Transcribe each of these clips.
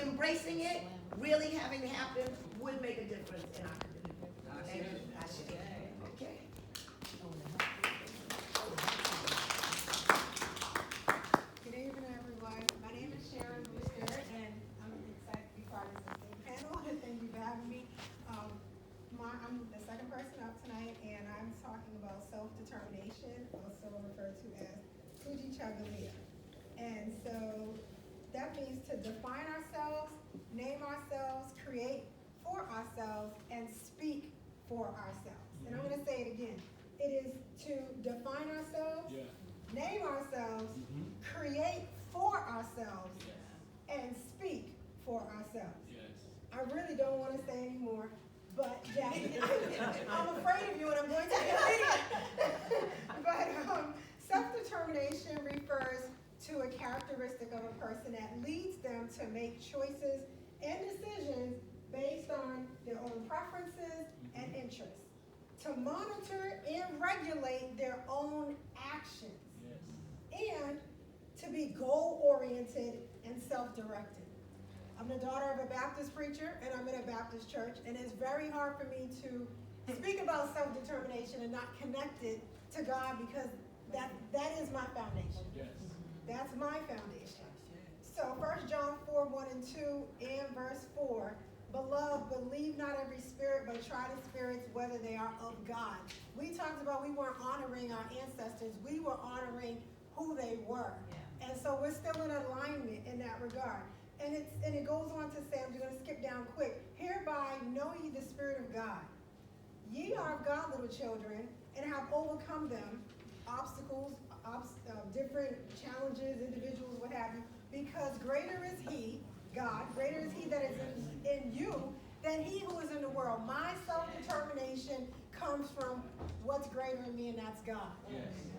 embracing it, really having it happen, would make a difference in our community. Thank you. Okay. Good evening, everyone. My name is Sharon Brewster, and I'm excited to be part of this big panel. Thank you for having me. I'm the second person up tonight, and I'm talking about self-determination, also referred to as Kujichagulia. And so that means to define ourselves, name ourselves, create for ourselves, and speak for ourselves. And I'm going to say it again. It is to define ourselves, name ourselves, create for ourselves, and speak for ourselves. I really don't want to say anymore, but that, I'm afraid of you and I'm going to say But self-determination refers to a characteristic of a person that leads them to make choices and decisions based on their own preferences and interests, to monitor and regulate their own actions, and to be goal-oriented and self-directed. I'm the daughter of a Baptist preacher, and I'm in a Baptist church, and it's very hard for me to speak about self-determination and not connect it to God, because that is my foundation. That's my foundation. So 1 John 4:1-2 and verse 4, beloved, believe not every spirit, but try the spirits whether they are of God. We talked about we weren't honoring our ancestors, we were honoring who they were. And so we're still in alignment in that regard. And it goes on to say, I'm just going to skip down quick. Hereby know ye the Spirit of God. Ye are of God, little children, and have overcome them, obstacles, different challenges, individuals, what have you, because greater is He, God, greater is He that is in you than he who is in the world. My self-determination comes from what's greater in me, and that's God.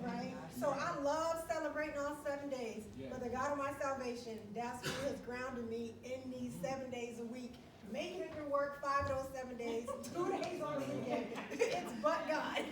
Right? So I love celebrating on 7 days, but the God of my salvation, that's who has grounded me in these 7 days a week, making it to work 5 of those 7 days, 2 days on the weekend. It's but God.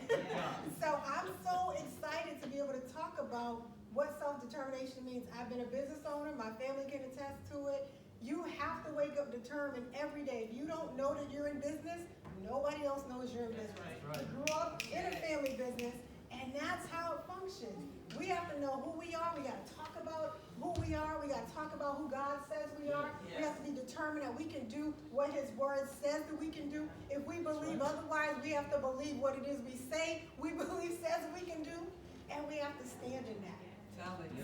So I'm so excited to be able to talk about what self-determination means. I've been a business owner. My family can attest to it. You have to wake up determined every day. If you don't know that you're in business, nobody else knows you're in business. You grew up in a family business, and that's how it functions. We have to know who we are. We got to talk about who we are. We got to talk about who God says we are. We have to be determined that we can do what His Word says that we can do. If we believe otherwise, we have to believe what it is we say we believe says we can do, and we have to stand in that.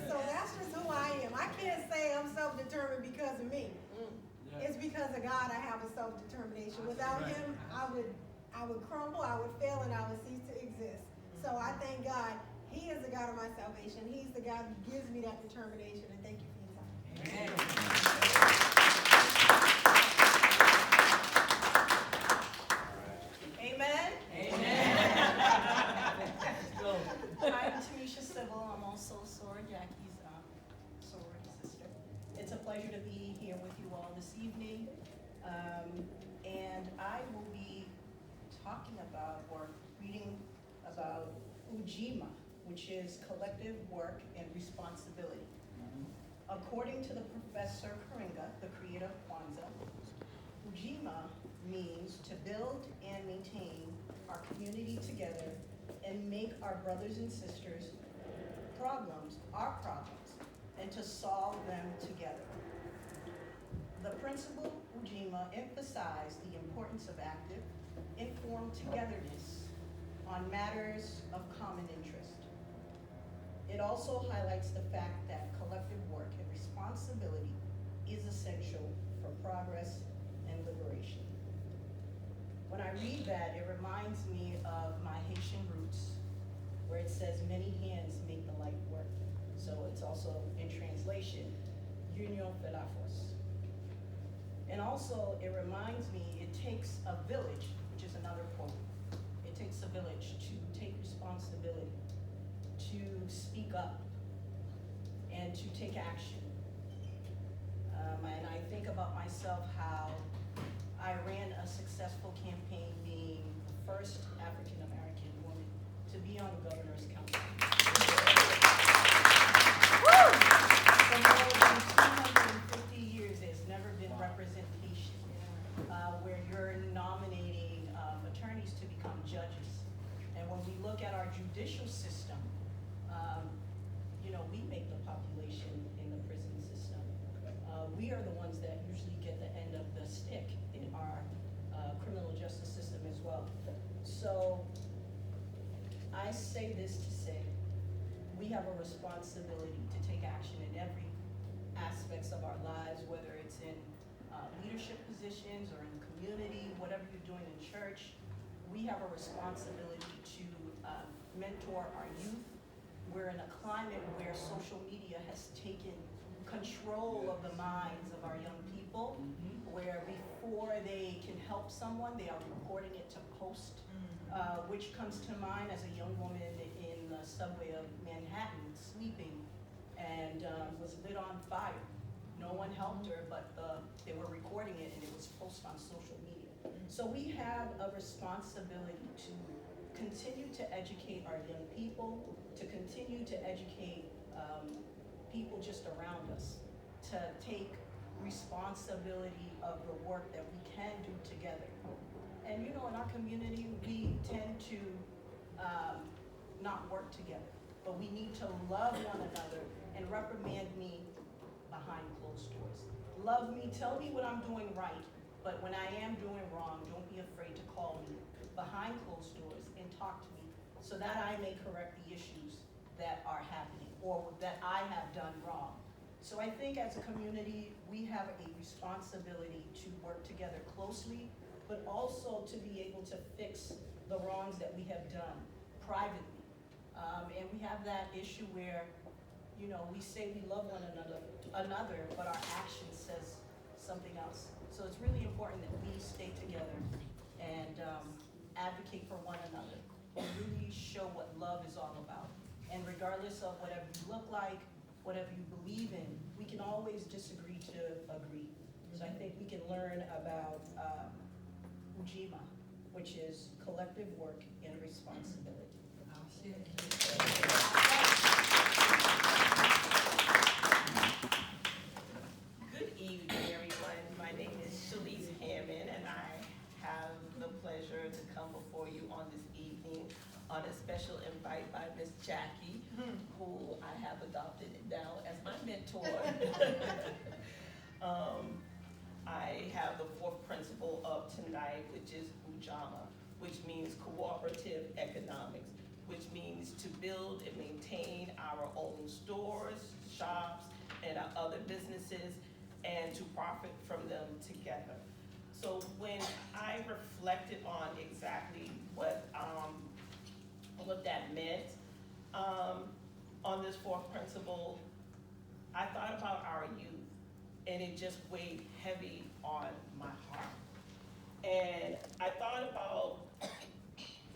So that's just who I am. I can't say I'm self-determined because of me. It's because of God I have a self-determination. Without Him, I would crumble, I would fail, and I would cease to exist. So I thank God. He is the God of my salvation. He's the God who gives me that determination. And thank you for your time. Amen. Amen. I'm Tamisha Sybil. I'm also Sora Jackie's sorority sister. It's a pleasure to be here with you all this evening. And I will be talking about or reading about Ujima, which is collective work and responsibility. According to the Professor Karinga, the creator of Kwanzaa, Ujima means to build and maintain our community together and make our brothers and sisters problems our problems, and to solve them together. The principle Ujima emphasized the importance of active, informed togetherness on matters of common interest. It also highlights the fact that collective work and responsibility is essential for progress and liberation. When I read that, it reminds me of my Haitian roots, where it says, many hands make the light work. So it's also, in translation, Union fait la force. And also, it reminds me, it takes a village, which is another quote. It takes a village to take responsibility, to speak up, and to take action. And I think about myself how I ran a successful campaign being the first African-American woman to be on the governor's council. For more than 250 years, there's never been that usually get the end of the stick in our criminal justice system as well. So I say this to say, we have a responsibility to take action in every aspects of our lives, whether it's in leadership positions or in the community, whatever you're doing in church. We have a responsibility to mentor our youth. We're in a climate where social media has taken control of the minds of our young people, where before they can help someone, they are reporting it to post, which comes to mind as a young woman in the subway of Manhattan sleeping and was lit on fire. No one helped her, but they were recording it and it was posted on social media. So we have a responsibility to continue to educate our young people, to continue to educate people just around us, to take responsibility of the work that we can do together. And you know, in our community, we tend to not work together, but we need to love one another and reprimand me behind closed doors. Love me, tell me what I'm doing right, but when I am doing wrong, don't be afraid to call me behind closed doors and talk to me so that I may correct the issues that are happening or that I have done wrong. So I think as a community, we have a responsibility to work together closely, but also to be able to fix the wrongs that we have done privately. And we have that issue where, you know, we say we love one another, but our action says something else. So it's really important that we stay together and advocate for one another and really show what love is all about. And regardless of whatever you look like, whatever you believe in, we can always disagree to agree. So I think we can learn about Ujima, which is collective work and responsibility. Good evening, everyone. My name is Shalise Hammond, and I have the pleasure to come before you on this evening on a special invite by Miss Jackie, who I have adopted now as my mentor. I have the fourth principle of tonight, which is Ujama, which means cooperative economics, which means to build and maintain our own stores, shops, and our other businesses, and to profit from them together. So when I reflected on exactly what that meant on this fourth principle, I thought about our youth, and it just weighed heavy on my heart. And I thought about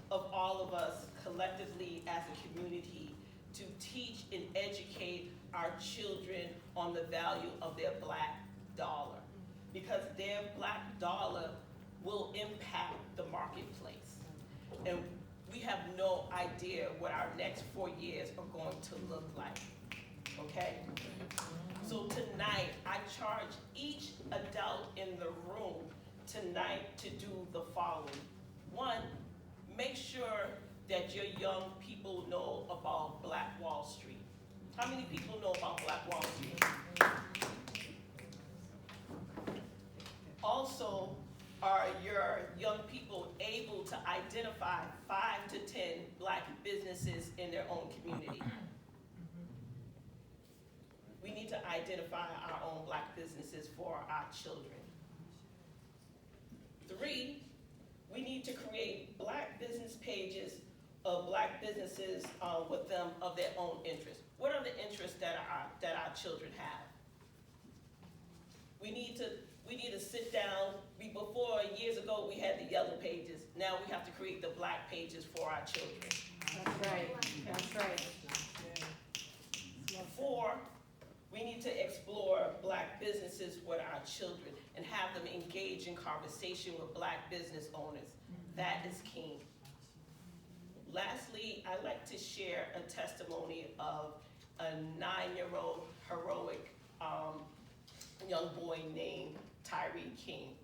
of all of us collectively as a community to teach and educate our children on the value of their black dollar, because their black dollar will impact the marketplace. And we have no idea what our next 4 years are going to look like, okay? So tonight, I charge each adult in the room tonight to do the following. One, make sure that your young people know about Black Wall Street. How many people know about Black Wall Street? Also, are your young people able to identify 5 to 10 black businesses in their own community? We need to identify our own black businesses for our children. 3, we need to create black business pages of black businesses with them of their own interests. What are the interests that our children have? We need to sit down. Before, years ago, we had the yellow pages. Now we have to create the black pages for our children. That's right. That's right. 4, we need to explore black businesses with our children and have them engage in conversation with black business owners. That is key. Lastly, I'd like to share a testimony of a 9-year-old heroic young boy named Tyree King.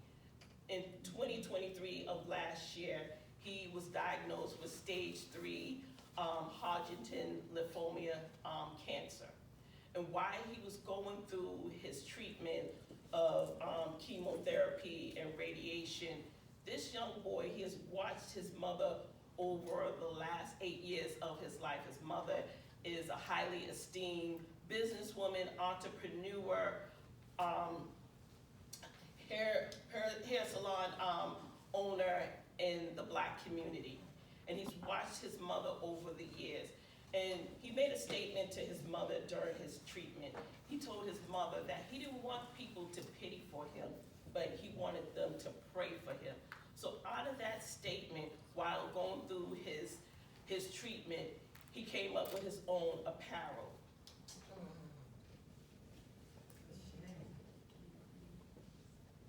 In 2023 of last year, he was diagnosed with stage 3 Hodgkin lymphoma cancer. And while he was going through his treatment of of chemotherapy and radiation. This young boy, he has watched his mother over the last 8 years of his life. His mother is a highly esteemed businesswoman, entrepreneur, hair salon owner in the Black community. And he's watched his mother over the years. And he made a statement to his mother during his treatment. He told his mother that he didn't want people to pity for him, but he wanted them to pray for him. So out of that statement, while going through his treatment, he came up with his own apparel.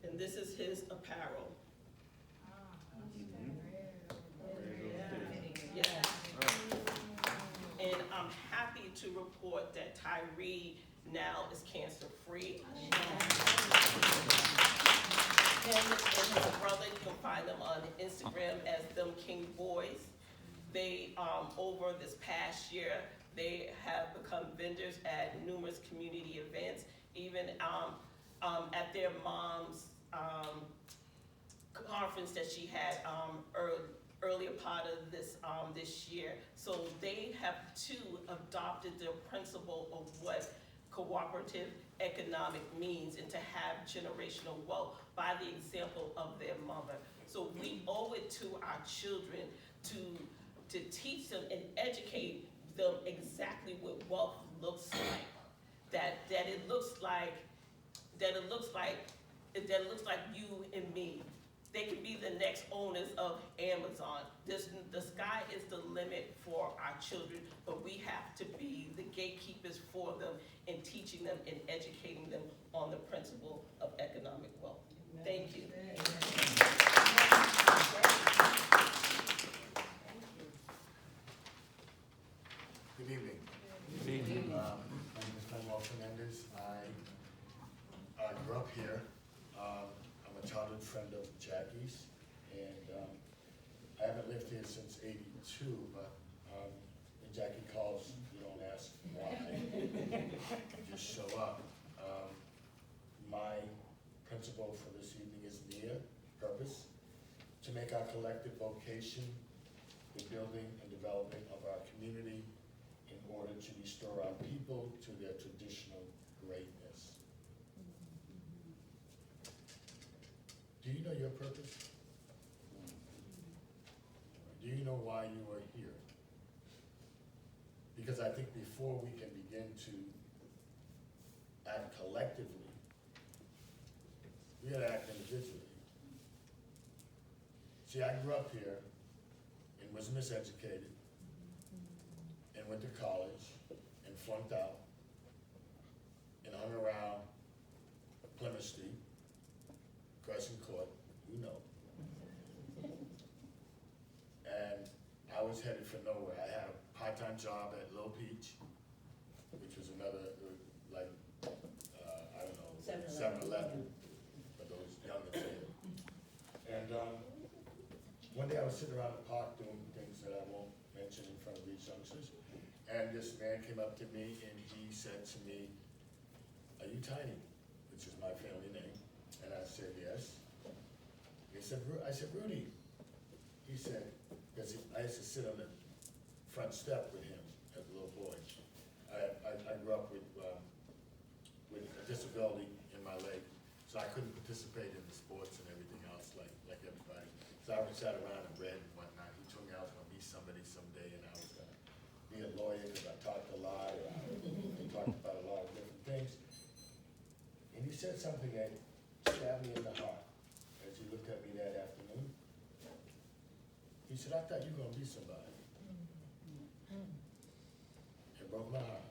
And this is his apparel. Yeah. And I'm happy to report that Tyree now is cancer-free. Him and his brother, you can find them on Instagram as Them King Boys. They, over this past year, they have become vendors at numerous community events, even at their mom's conference that she had earlier part of this year. So they have too adopted the principle of what cooperative economic means and to have generational wealth by the example of their mother. So we owe it to our children to teach them and educate them exactly what wealth looks like. That it looks like you and me. They can be the next owners of Amazon. The sky is the limit for our children, but we have to be the gatekeepers for them in teaching them and educating them on the principle of economic wealth. Thank you. Good evening. Good evening. My name is Manuel Fernandez. I grew up here. I'm a childhood friend of Jackie's, and I haven't lived here since '82, but when Jackie calls, you don't ask why. You just show up. My principle for this evening is near purpose, to make our collective vocation the building and development of our community in order to restore our people to their traditional greatness. Do you know your purpose? Do you know why you are here? Because I think before we can begin to act collectively, we gotta act individually. See, I grew up here and was miseducated and went to college and flunked out and hung around Plymouth Street, Crescent Court, you know. And I was headed for nowhere. I had a part-time job at Little Peach, which was another, like, I don't know, 7-Eleven, for those younger kids. And one day I was sitting around the park doing things that I won't mention in front of these youngsters, and this man came up to me and he said to me, "Are you Tiny?" Which is my family name. And I said, "Yes." He said, I said, "Rudy." He said, because I used to sit on the front step with him as a little boy. I grew up with a disability in my leg, so I couldn't participate in the sports and everything else like everybody. So I sat around and read and whatnot. He told me I was going to be somebody someday and I was going to be a lawyer because I talked a lot. We talked about a lot of different things. And he said something that stabbed me in the heart as he looked at me that afternoon. He said, "I thought you were going to be somebody." It broke my heart.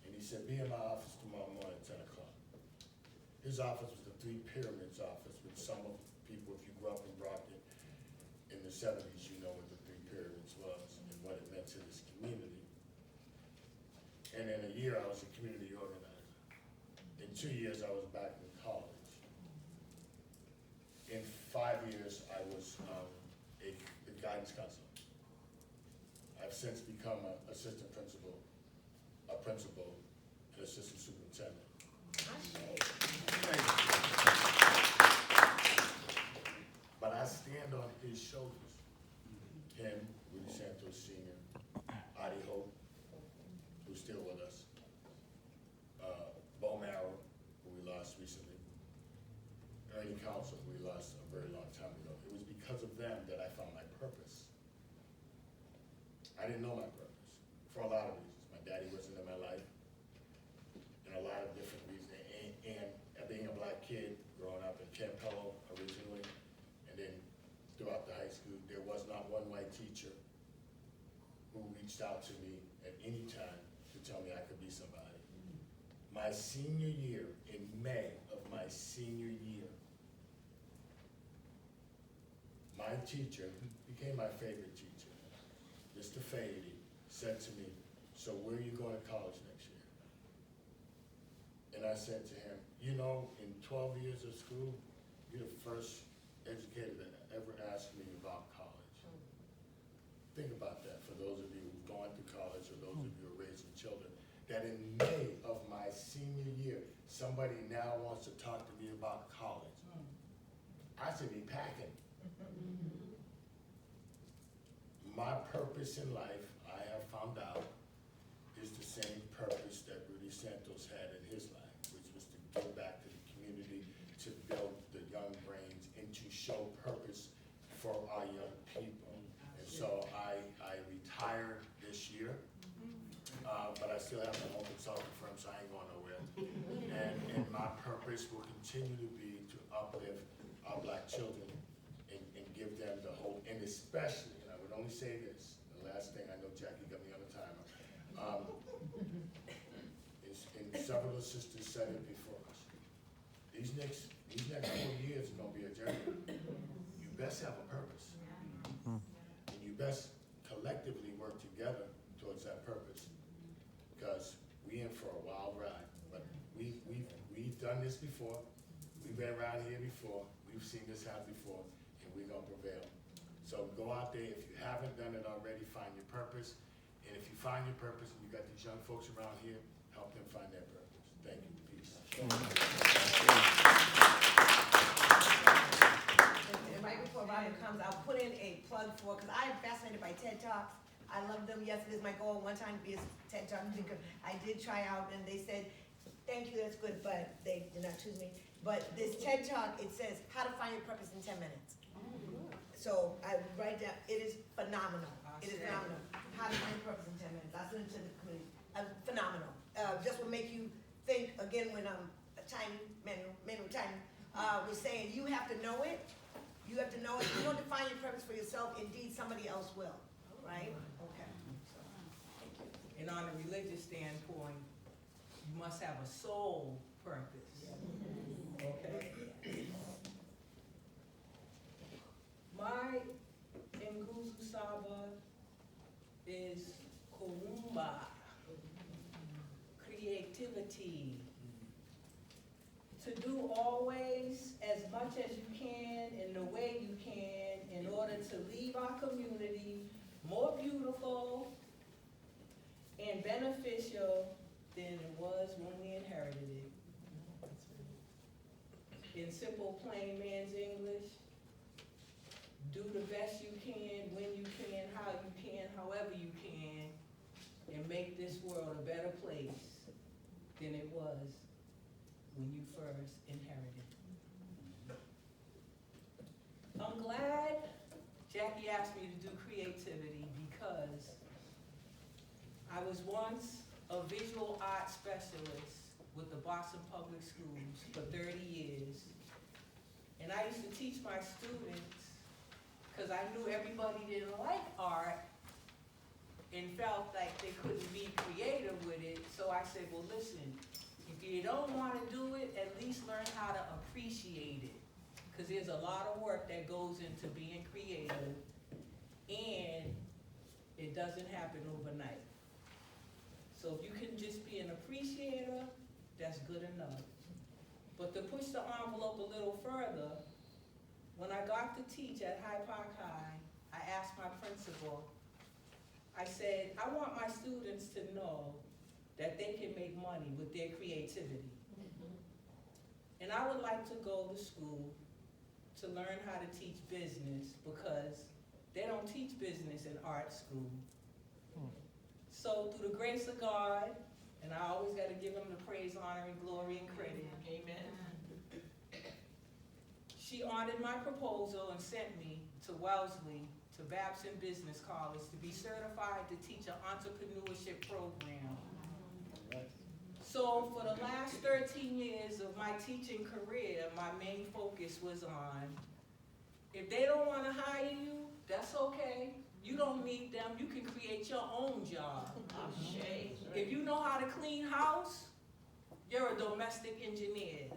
And he said, "Be in my office tomorrow morning at 10 o'clock. His office was the Three Pyramids office, which some of people, if you grew up in Brockton in the 70s, you know what the Three Pyramids was and what it meant to this community. And in a year, I was a community organizer. In 2 years, I was back in college. In 5 years, I was a guidance counselor. I've since become an assistant principal, an assistant superintendent. Campello originally, and then throughout the high school, there was not one white teacher who reached out to me at any time to tell me I could be somebody. My senior year, in May of my senior year, my teacher, who became my favorite teacher, Mr. Fahey, said to me, "So where are you going to college next year?" And I said to him, "You know, in 12 years of school, you're the first educator that ever asked me about college." Think about that for those of you who've gone through college or those of you who are raising children, that in May of my senior year, somebody now wants to talk to me about college. I should be packing. My purpose in life, I have found out, is the same purpose that Rudy Santos had in his life, which was to give back to the community, to build the young brains, and to show purpose for our young people. And so I retired this year, but I still have my own consulting firm, so I ain't going nowhere. And my purpose will continue to be to uplift our black children and give them the hope, and especially, and I would only say this, the last thing, I know Jackie got me on the timer, and several of the sisters said it before us. These next 4 years are gonna be a journey. You best have a purpose. And you best collectively work together towards that purpose. Because we in for a wild ride. But we've done this before. We've been around here before. We've seen this happen before, and we're gonna prevail. So go out there. If you haven't done it already, find your purpose. And if you find your purpose and you got these young folks around here, help them find their purpose. Thank you. Peace. And right before Robin comes, I'll put in a plug for, because I am fascinated by TED Talks. I love them. Yes, it is my goal one time to be a TED Talk speaker. I did try out, and they said, "Thank you, that's good," but they did not choose me. But this TED Talk, it says, "How to find your purpose in 10 minutes." So I write down, it is phenomenal. It is phenomenal. How to find your purpose in 10 minutes. I sent it to the committee. Phenomenal. Just will make you think, again, when Tiny, Manu Tiny, was saying, you have to know it. You have to know it. If you don't define your purpose for yourself, indeed somebody else will. Right? Okay. And on a religious standpoint, you must have a soul purpose. Okay? My Nguzu Saba is Kurumba, creativity. To do always as much as you can in the way you can in order to leave our community more beautiful and beneficial than it was when we inherited it. In simple, plain man's English, do the best you can, when you can, how you can, however you can, and make this world a better place than it was when you first inherited it. I'm glad Jackie asked me to do creativity because I was once a visual arts specialist with the Boston Public Schools for 30 years. And I used to teach my students because I knew everybody didn't like art and felt like they couldn't be creative with it. So I said, well, listen, if you don't want to do it, at least learn how to appreciate it. Because there's a lot of work that goes into being creative, and it doesn't happen overnight. So if you can just be an appreciator, that's good enough. But to push the envelope a little further, when I got to teach at Hyde Park High, I asked my principal, I said, I want my students to know that they can make money with their creativity. And I would like to go to school to learn how to teach business because they don't teach business in art school. So through the grace of God, and I always got to give him the praise, honor, and glory and credit. Amen. She honored my proposal and sent me to Wellesley, to Babson Business College, to be certified to teach an entrepreneurship program. So for the last 13 years of my teaching career, my main focus was on, if they don't wanna hire you, that's okay. You don't need them, you can create your own job. If you know how to clean house, you're a domestic engineer.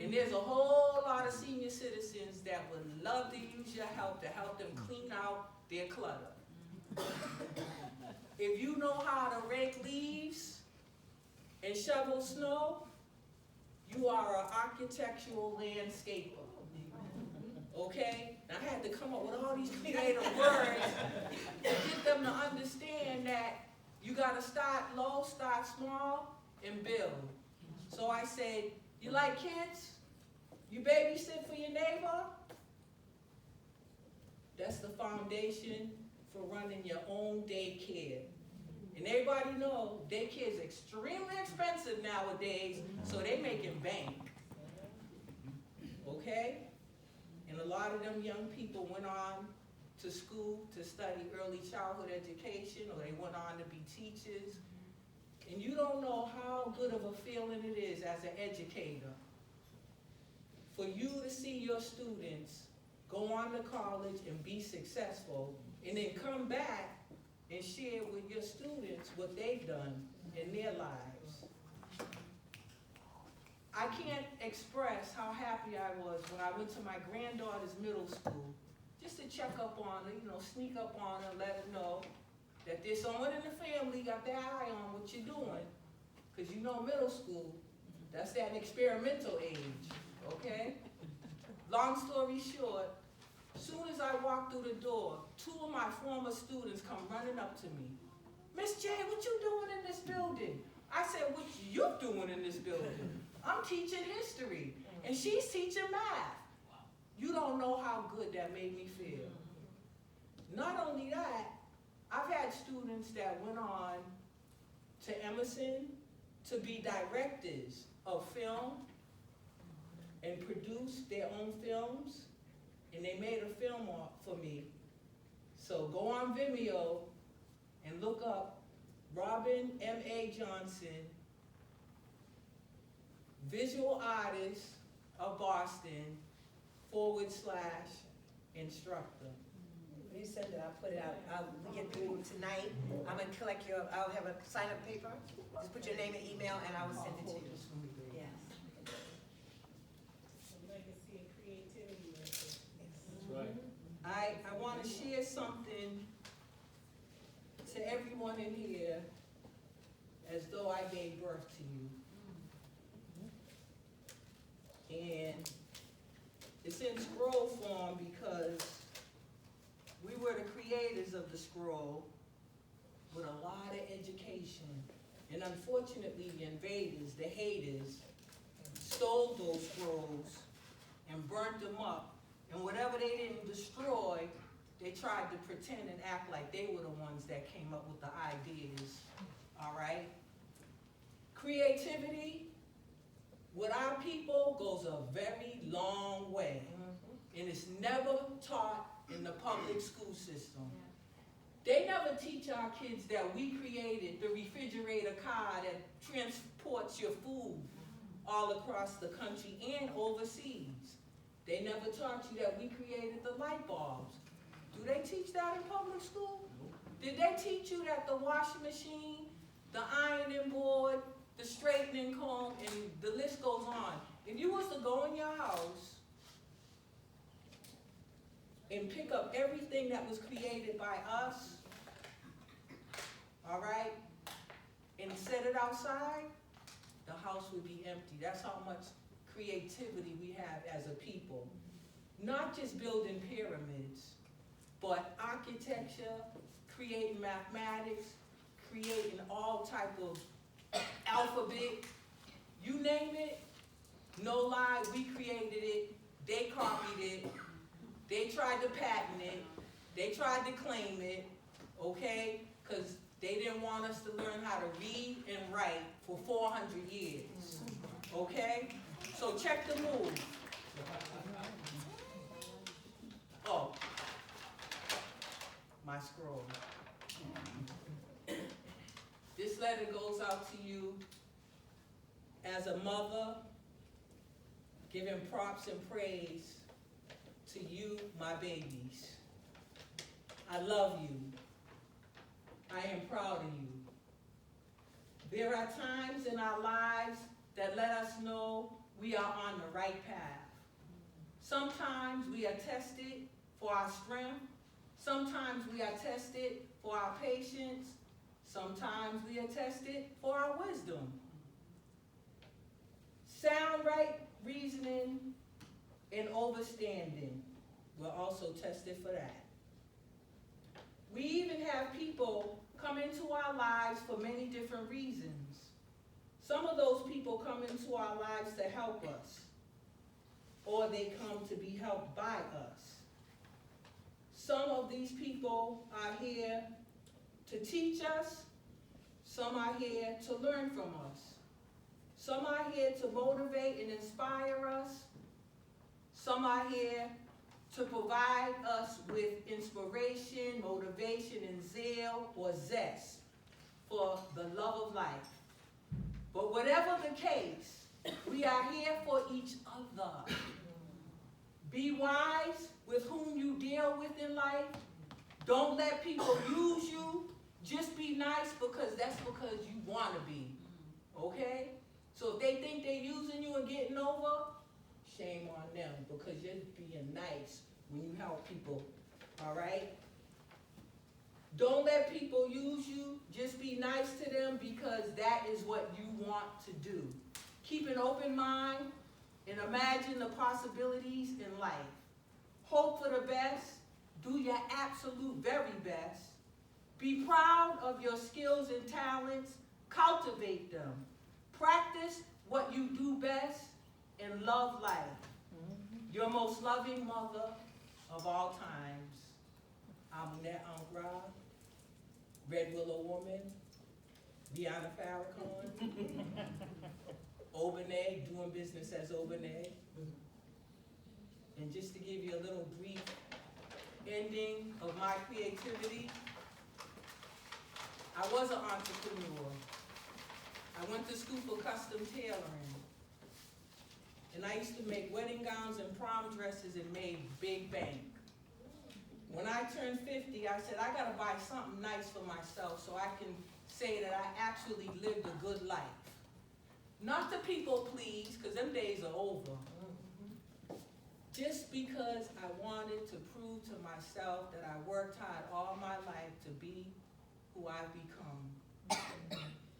And there's a whole lot of senior citizens that would love to use your help to help them clean out their clutter. If you know how to rake leaves and shovel snow, you are an architectural landscaper. Okay? And I had to come up with all these creative words to get them to understand that you gotta start low, start small, and build. So I said, you like kids? You babysit for your neighbor? That's the foundation for running your own daycare. And everybody know daycare is extremely expensive nowadays, so they making bank. Okay? And a lot of them young people went on to school to study early childhood education, or they went on to be teachers. And you don't know how good of a feeling it is as an educator for you to see your students go on to college and be successful, and then come back and share with your students what they've done in their lives. I can't express how happy I was when I went to my granddaughter's middle school, just to check up on her, sneak up on her, let her know that there's someone in the family got their eye on what you're doing. Because middle school, that's that experimental age, okay? Long story short, soon as I walked through the door, 2 of my former students come running up to me. Miss J, what you doing in this building? I said, what you doing in this building? I'm teaching history, and she's teaching math. You don't know how good that made me feel. Not only that, I've had students that went on to Emerson to be directors of film and produced their own films, and they made a film for me. So go on Vimeo and look up Robin M.A. Johnson, visual artist of Boston, /instructor. When you send it, I'll put it out. We'll get through tonight. I'm gonna collect I'll have a sign-up paper. Just put your name and email, and I will send it to you. Yes. Legacy and creativity. That's right. I want to share something to everyone in here as though I gave birth to you. And it's in scroll form because we were the creators of the scroll with a lot of education. And unfortunately, the invaders, the haters, stole those scrolls and burnt them up. And whatever they didn't destroy, they tried to pretend and act like they were the ones that came up with the ideas, all right? Creativity with our people goes a very long way. And it's never taught in the public school system. They never teach our kids that we created the refrigerator car that transports your food all across the country and overseas. They never taught you that we created the light bulbs. Do they teach that in public school? Did they teach you that the washing machine, the ironing board, the straightening comb, and the list goes on? If you was to go in your house and pick up everything that was created by us, all right, and set it outside, the house would be empty. That's how much creativity we have as a people. Not just building pyramids, but architecture, creating mathematics, creating all type of alphabet, you name it, no lie, we created it, they copied it, they tried to patent it, they tried to claim it, okay? Because they didn't want us to learn how to read and write for 400 years, okay? So check the move. Oh, my scroll. This letter goes out to you as a mother, giving props and praise to you, my babies. I love you. I am proud of you. There are times in our lives that let us know we are on the right path. Sometimes we are tested for our strength. Sometimes we are tested for our patience. Sometimes we are tested for our wisdom. Sound right reasoning and overstanding. We're also tested for that. We even have people come into our lives for many different reasons. Some of those people come into our lives to help us, or they come to be helped by us. Some of these people are here to teach us. Some are here to learn from us. Some are here to motivate and inspire us. Some are here to provide us with inspiration, motivation, and zeal or zest for the love of life. But whatever the case, we are here for each other. Be wise with whom you deal with in life. Don't let people use you. Just be nice because that's because you want to be. Okay? So if they think they're using you and getting over, shame on them, because you're being nice when you help people, all right? Don't let people use you. Just be nice to them because that is what you want to do. Keep an open mind and imagine the possibilities in life. Hope for the best. Do your absolute very best. Be proud of your skills and talents. Cultivate them. Practice what you do best and love life. Your most loving mother of all times. I'm Net Aunt Rob, Red Willow Woman, Deanna Farrakhan, Obanay, doing business as Obanay. And just to give you a little brief ending of my creativity, I was an entrepreneur. I went to school for custom tailoring. And I used to make wedding gowns and prom dresses and made big bank. When I turned 50, I said, I gotta buy something nice for myself so I can say that I actually lived a good life. Not to people please, because them days are over. Just because I wanted to prove to myself that I worked hard all my life to be who I've become.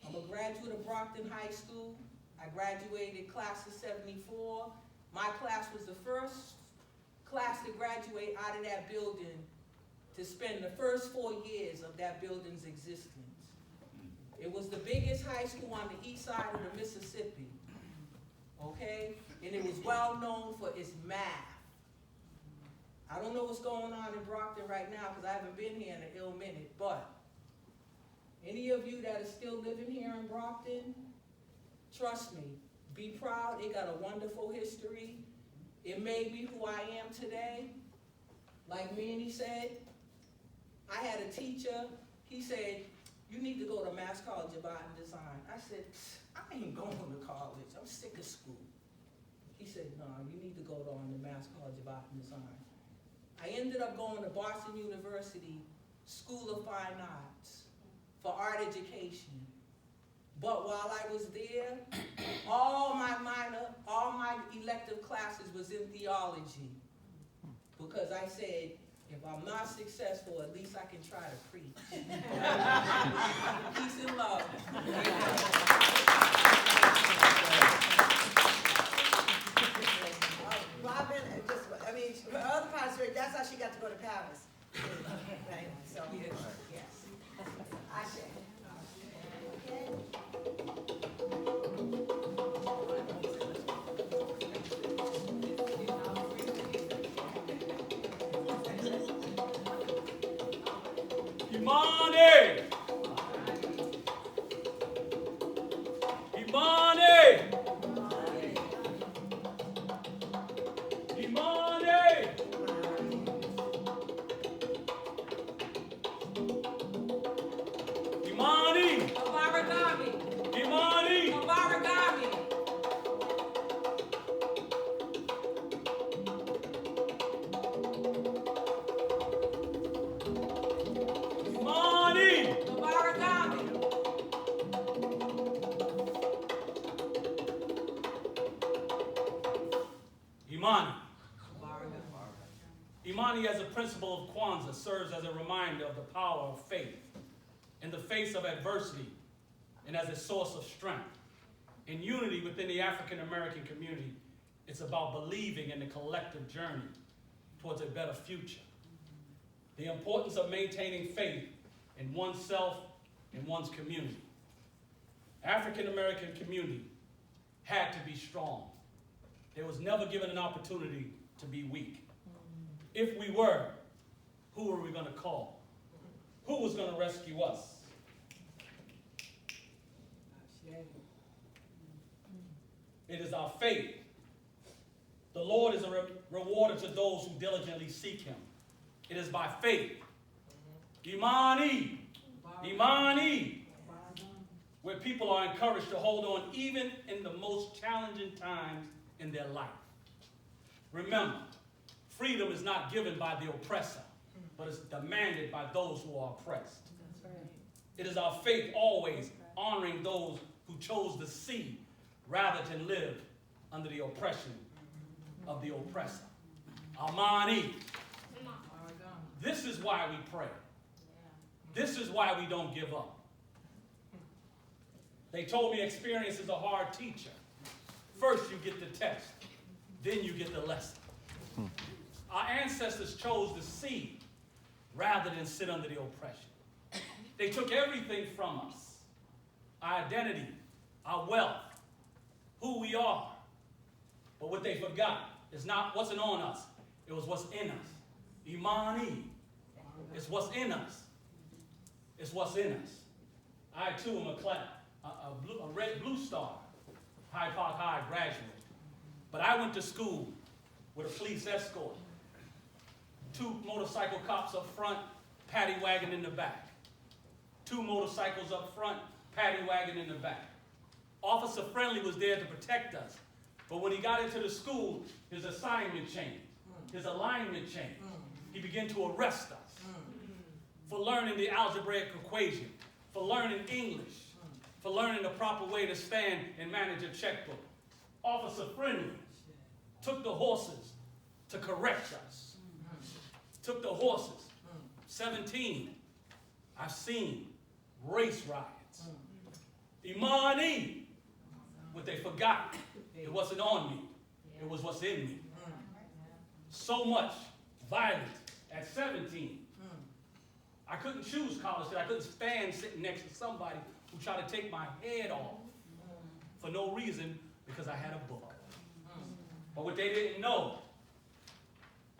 I'm a graduate of Brockton High School. I graduated class of 74. My class was the first class to graduate out of that building to spend the first 4 years of that building's existence. It was the biggest high school on the east side of the Mississippi, okay? And it was well known for its math. I don't know what's going on in Brockton right now because I haven't been here in an ill minute, but any of you that are still living here in Brockton, trust me, be proud. It got a wonderful history. It made me who I am today. Like Manny said, I had a teacher, he said, you need to go to Mass College of Art and Design. I said, I ain't going to college, I'm sick of school. He said, no, you need to go to the Mass College of Art and Design. I ended up going to Boston University School of Fine Arts for art education. But while I was there, all my elective classes was in theology. Because I said, if I'm not successful, at least I can try to preach. Peace and love. Robin, her other parts, that's how she got to go to Paris. Right, so, yes. Ashe. Imani! Imani! Imani! Imani! Abaragami. Imani! Abaragami. Imani. Imani, as a principle of Kwanzaa, serves as a reminder of the power of faith in the face of adversity and as a source of strength. In unity within the African American community, it's about believing in the collective journey towards a better future. The importance of maintaining faith in oneself and one's community. African American community had to be strong. They was never given an opportunity to be weak. If we were, who were we going to call? Who was going to rescue us? It is our faith. The Lord is a rewarder to those who diligently seek him. It is by faith. Imani. Imani. Where people are encouraged to hold on even in the most challenging times in their life. Remember, freedom is not given by the oppressor, but it's demanded by those who are oppressed. It is our faith always honoring those who chose to see rather than live under the oppression of the oppressor. Amani. This is why we pray. This is why we don't give up. They told me experience is a hard teacher. First you get the test, then you get the lesson. Our ancestors chose to see rather than sit under the oppression. They took everything from us, our identity, our wealth, who we are. But what they forgot is not wasn't on us, it was what's in us. Imani. It's what's in us. It's what's in us. I too am a red blue star, Hyde Park High graduate. But I went to school with a police escort. 2 motorcycle cops up front, paddy wagon in the back. 2 motorcycles up front, paddy wagon in the back. Officer Friendly was there to protect us. But when he got into the school, his assignment changed. His alignment changed. He began to arrest us for learning the algebraic equation, for learning English, for learning the proper way to stand and manage a checkbook. Officer Friendly took the horses to correct us. Took the horses. 17, I've seen race riots. Imani, what they forgot, it wasn't on me. It was what's in me. So much violence at 17. I couldn't choose college. I couldn't stand sitting next to somebody who tried to take my head off for no reason because I had a book. But what they didn't know,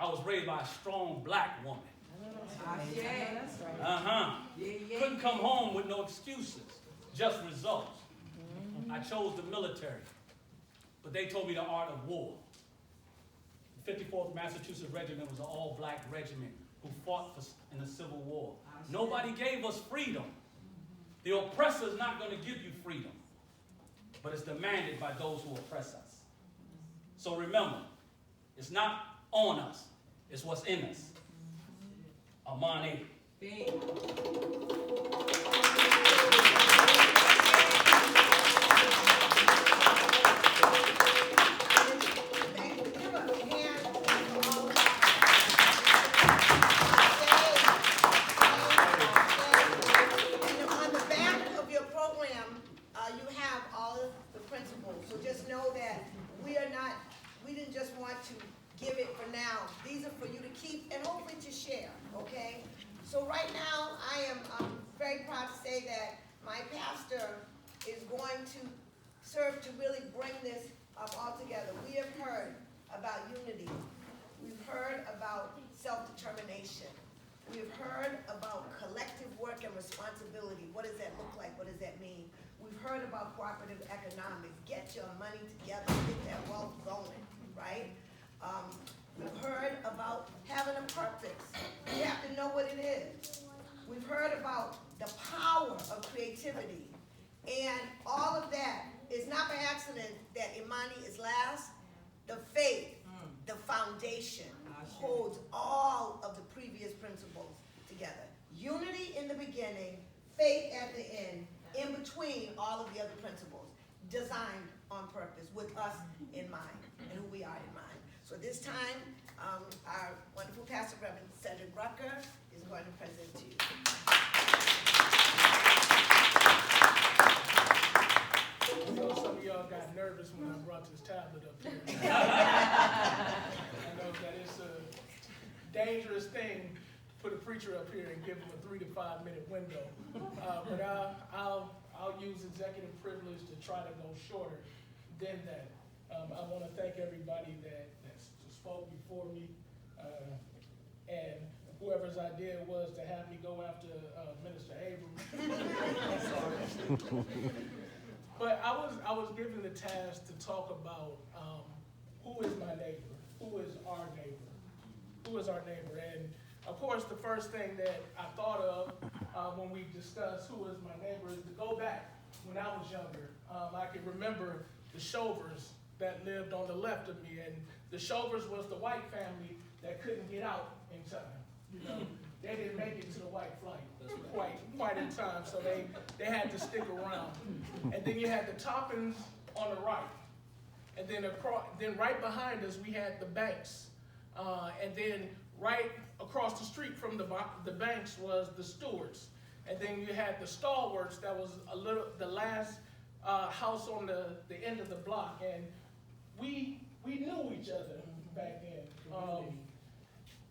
I was raised by a strong black woman. Couldn't come home with no excuses, just results. I chose the military, but they told me the art of war. The 54th Massachusetts Regiment was an all-black regiment who fought in the Civil War. Nobody gave us freedom. The oppressor is not going to give you freedom, but it's demanded by those who oppress us. So remember, it's not on us, it's what's in us. Amani. So right now, I am very proud to say that my pastor is going to serve to really bring this all together. We have heard about unity. We've heard about self-determination. We've heard about collective work and responsibility. What does that look like? What does that mean? We've heard about cooperative economics. Get your money together, get that wealth going, right? We've heard about having a purpose. You have to know what it is. We've heard about the power of creativity. And all of that is not by accident that Imani is last. The faith, the foundation, holds all of the previous principles together. Unity in the beginning, faith at the end, in between all of the other principles, designed on purpose with us in mind and who we are in mind. So this time, our wonderful pastor, Reverend Cedric Rucker, is going to present to you. I know some of y'all got nervous when I brought this tablet up here. I know that it's a dangerous thing to put a preacher up here and give him a 3 to 5 minute window. But I'll use executive privilege to try to go shorter than that. I want to thank everybody that spoke before me, and whoever's idea it was to have me go after Minister Abrams. I'm sorry. But I was given the task to talk about who is my neighbor, who is our neighbor, who is our neighbor. And of course, the first thing that I thought of when we discussed who is my neighbor is to go back when I was younger. I can remember the Shovers that lived on the left of me, and the Shovers was the white family that couldn't get out in time. You know, they didn't make it to the white flight quite in time, so they had to stick around. And then you had the Toppins on the right, and then right behind us we had the Banks, and then right across the street from the Banks was the Stewarts, and then you had the Stalwarts that was the last house on the end of the block, and we knew each other back then.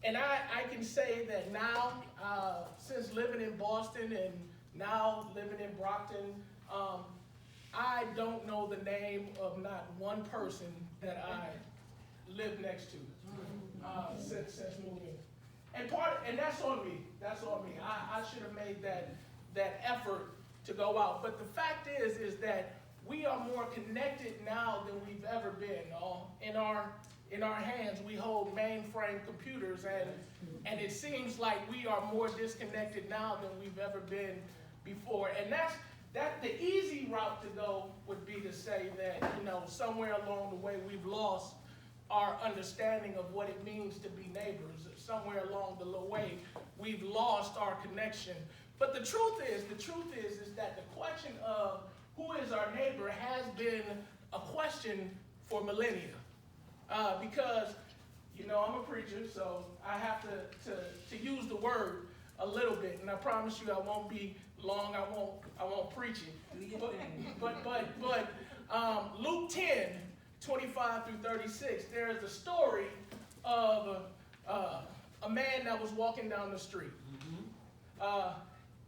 And I can say that now, since living in Boston and now living in Brockton, I don't know the name of not one person that I live next to since moving. And that's on me. That's on me. I should have made that effort to go out. But the fact is that we are more connected now than we've ever been. In our hands, we hold mainframe computers, and it seems like we are more disconnected now than we've ever been before. And that the easy route to go would be to say that, you know, somewhere along the way we've lost our understanding of what it means to be neighbors. Somewhere along the way we've lost our connection. But the truth is that the question of who is our neighbor has been a question for millennia. Because, you know, I'm a preacher, so I have to use the word a little bit, and I promise you I won't be long. I won't preach it. But Luke 10, 25 through 36, there is a story of a man that was walking down the street,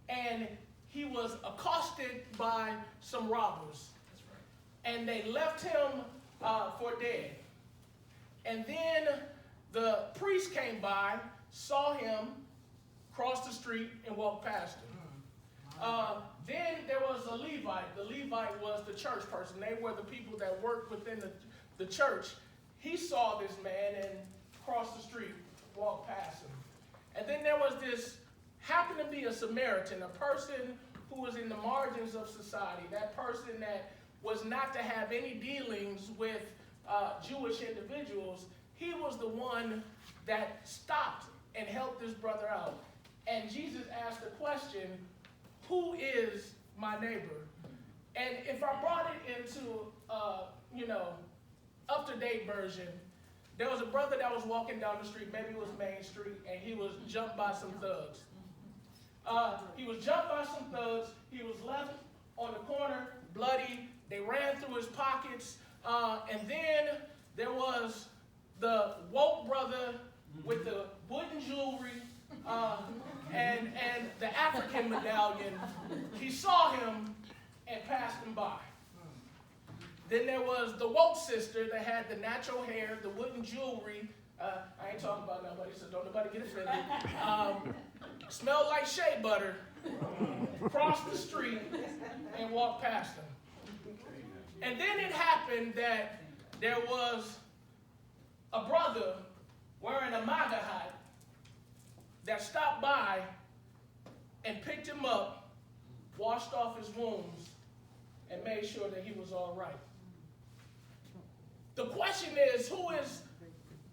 and he was accosted by some robbers, and they left him for dead. And then the priest came by, saw him, crossed the street, and walked past him. Then there was a Levite. The Levite was the church person. They were the people that worked within the church. He saw this man and crossed the street, walked past him. And then there was happened to be a Samaritan, a person who was in the margins of society, that person that was not to have any dealings with Jewish individuals. He was the one that stopped and helped this brother out. And Jesus asked the question, who is my neighbor? And if I brought it into, up-to-date version, there was a brother that was walking down the street, maybe it was Main Street, and he was jumped by some thugs. He was left on the corner, bloody. They ran through his pockets. And then there was the woke brother with the wooden jewelry and the African medallion. He saw him and passed him by. Then there was the woke sister that had the natural hair, the wooden jewelry. I ain't talking about nobody, so don't nobody get offended. Smelled like shea butter. Crossed the street and walked past him. And then it happened that there was a brother wearing a MAGA hat that stopped by and picked him up, washed off his wounds, and made sure that he was all right. The question is, who is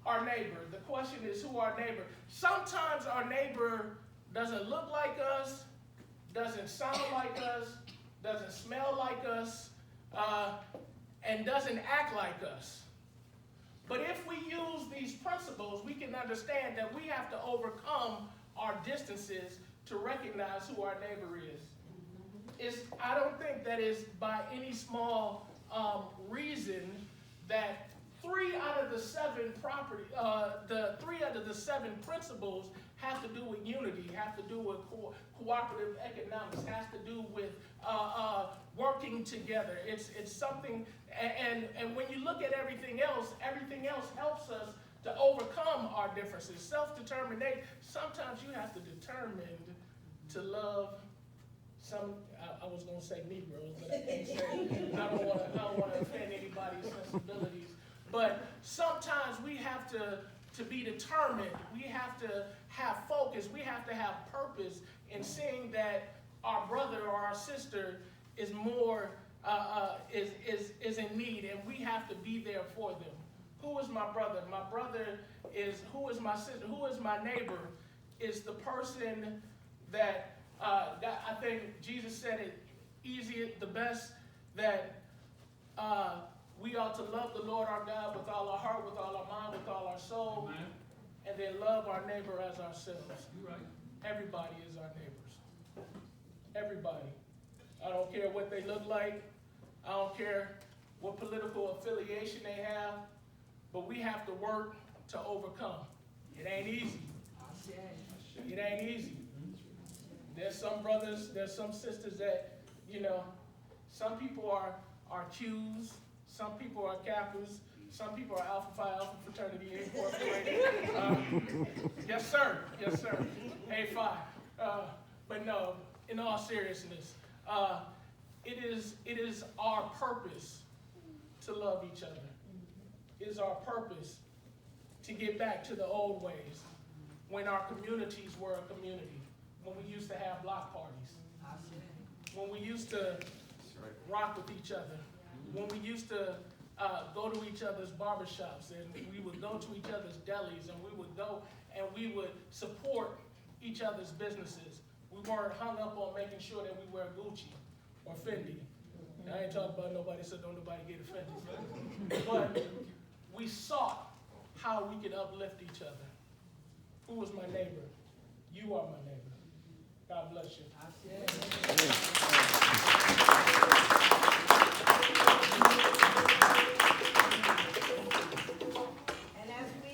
our neighbor? The question is, who our neighbor? Sometimes our neighbor doesn't look like us, doesn't sound like us, doesn't smell like us, and doesn't act like us. But if we use these can understand that we have to overcome our distances to recognize who our neighbor is. I don't think that is by any small reason that the 3 out of the 7 principles have to do with unity, have to do with cooperative economics, has to do with working together. It's something, and when you look at everything else helps us to overcome our differences. Self-determination, sometimes you have to determine to love some, I was gonna say Negroes, but I can't say, I don't wanna offend anybody's sensibilities. But sometimes we have to be determined, we have to have focus, we have to have purpose in seeing that our brother or our sister is more, is in need, and we have to be there for them. Who is my brother? My brother is, who is my sister? Who is my neighbor? Is the person that I think Jesus said it easiest, the best, that we ought to love the Lord our God with all our heart, with all our mind, with all our soul, Amen. And then love our neighbor as ourselves. You're right. Everybody is our neighbors. Everybody. I don't care what they look like. I don't care what political affiliation they have, but we have to work to overcome. It ain't easy. It ain't easy. There's some brothers, there's some sisters that, some people are Qs, some people are Kappas, some people are Alpha Phi Alpha Fraternity Incorporated. Yes, sir. Yes, sir. A Phi. But no, in all seriousness, it is our purpose to love each other. It is our purpose to get back to the old ways, when our communities were a community, when we used to have block parties, when we used to rock with each other, when we used to go to each other's barbershops, and we would go to each other's delis, and we would go and we would support each other's businesses. We weren't hung up on making sure that we wear Gucci or Fendi. I ain't talking about nobody, so don't nobody get offended. But we sought how we could uplift each other. Who was my neighbor? You are my neighbor. God bless you. And as we,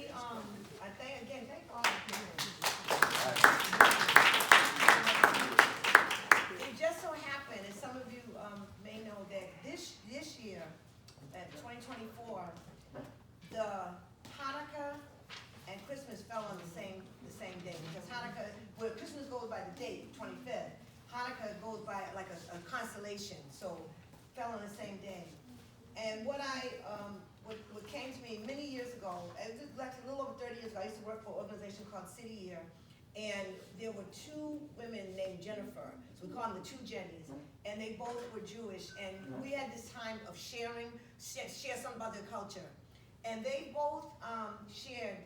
I thank all the parents. It just so happened, and some of you may know that this year, at 2024, the Hanukkah and Christmas fell on the same day, because Hanukkah, well, Christmas goes by the date, 25th. Hanukkah goes by like a constellation, so fell on the same day. And what came to me many years ago, it was like a little over 30 years ago, I used to work for an organization called City Year, and there were 2 women named Jennifer, so we call them the 2 Jennies, and they both were Jewish, and we had this time of share something about their culture. And they both shared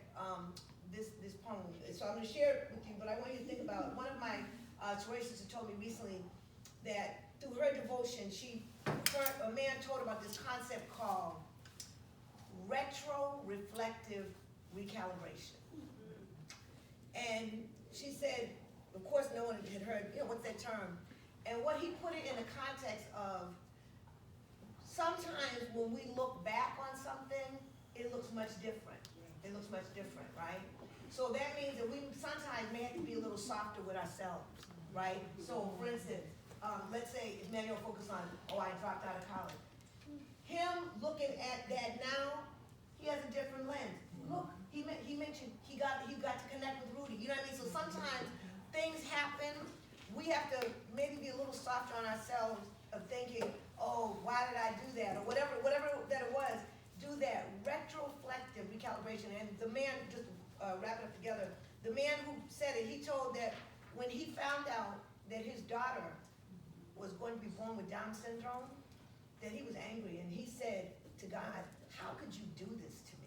this poem. So I'm going to share it with you, but I want you to think about it. One of my sorority sisters told me recently that through her devotion, a man told her about this concept called retro-reflective recalibration. And she said, of course no one had heard, what's that term? And what he put it in the context of, sometimes when we look back on something, it looks much different. It looks much different, right? So that means that we sometimes may have to be a little softer with ourselves, right? So for instance, let's say Emmanuel focused on, I dropped out of college. Him looking at that now, he has a different lens. Look, he mentioned he got to connect with Rudy. You know what I mean? So sometimes things happen. We have to maybe be a little softer on ourselves of thinking, why did I do that? Or whatever that it was, do that. Retroflective recalibration. And the man, just to wrap it up together, the man who said it, he told that when he found out that his daughter was going to be born with Down syndrome, that he was angry, and he said to God, how could you do this to me?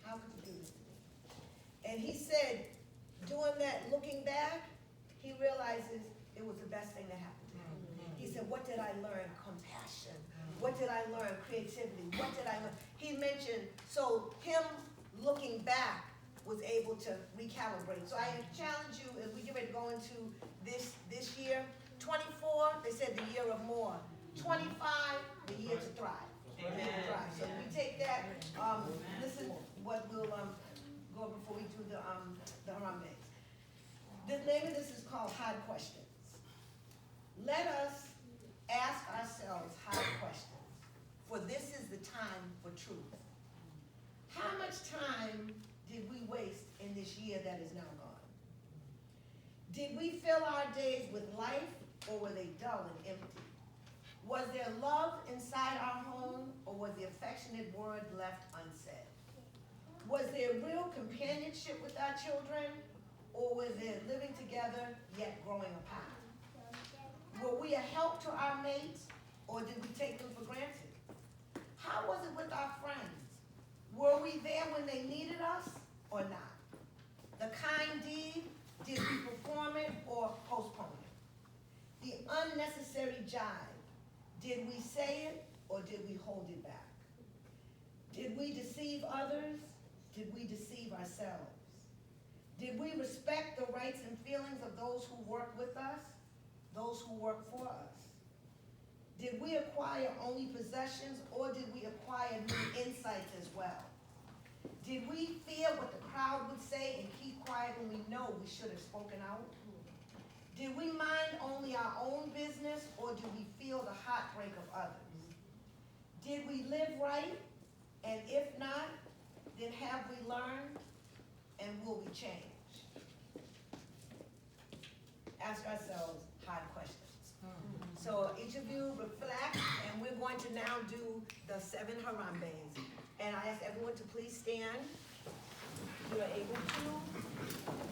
How could you do this to me? And he said, doing that, looking back, he realizes it was the best thing that happened to him. He said, what did I learn? Compassion. What did I learn? Creativity. What did I learn? He mentioned, so him looking back was able to recalibrate. So I challenge you, as we get ready to go into this year, 24, they said the year of more. 25, the year to thrive. Amen. Thrive. So we take that, this is what we'll, go before we do the Harambe. The name of this is called Hard Questions. Let us ask ourselves hard questions, for this is the time for truth. How much time did we waste in this year that is now gone? Did we fill our days with life, or were they dull and empty? Was there love inside our home, or was the affectionate word left unsaid? Was there real companionship with our children, or was there living together yet growing apart? Were we a help to our mates, or did we take them for granted? How was it with our friends? Were we there when they needed us, or not? The kind deed, did we perform it or postpone it? The unnecessary jive, did we say it or did we hold it back? Did we deceive others? Did we deceive ourselves? Did we respect the rights and feelings of those who work with us, those who work for us? Did we acquire only possessions, or did we acquire new insights as well? Did we fear what the crowd would say and keep quiet when we know we should have spoken out? Did we mind only our own business, or did we feel the heartbreak of others? Did we live right? And if not, then have we learned, and will we change? Ask ourselves hard questions. So each of you reflect, and we're going to now do the 7 Harambes. And I ask everyone to please stand. You are able to.